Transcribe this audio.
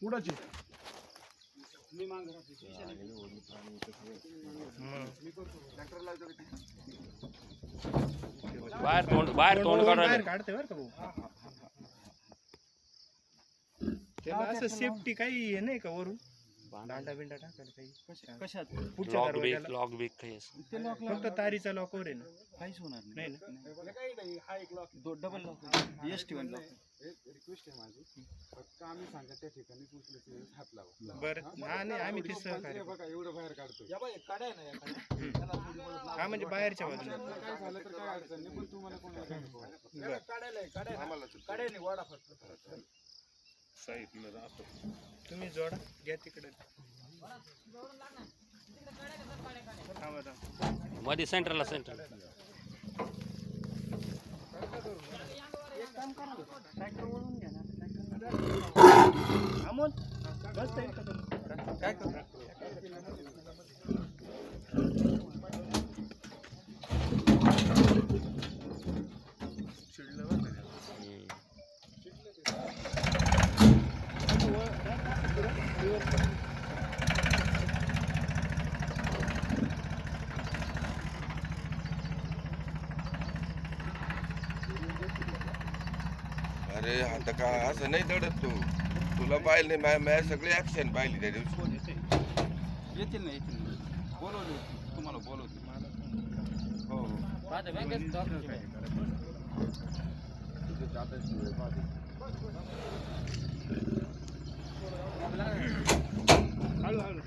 कुडाची मी मांग राहते बाहेर तोंड बाहेर काढते बरं का भाऊ. त्याला असं सेफ्टी काही हे नाही का वरून दांडा बिंडा टाकायला काही कशात पुढच्या दरवाजाला लॉक बिक काही असं. ते लॉक फक्त तारीचा लॉकवर आहे ना. काहीच होणार नाही नाही हा एक lock double lock ST one lock request आहे माझी फक्त आम्ही सांगा त्या ठिकाणी उचलते हात लावा बरं हा नाही आम्ही ते सहकार्य बघा एवढं बाहेर काढतो या बाई काढाय ना या काढाय हा म्हणजे बाहेरच्या बाजूला काय झालं तर काय अडचण नाही पण तुम्हाला कोणाला काढाय नाही वाडा फक्त तुम्ही जोडा घ्या तिकडे थांबा थांबा. मध्ये सेंटरला सेंटर अमोल बस येईल का तुम्ही काय करू चिडलं बरं का? अरे आता का असं नाही दडत तू तुला पाहिलं नाही मी सगळी ऍक्शन पाहिली त्या दिवशी येतील ना बोलवले तुम्हाला बोलवते हो हळू हळू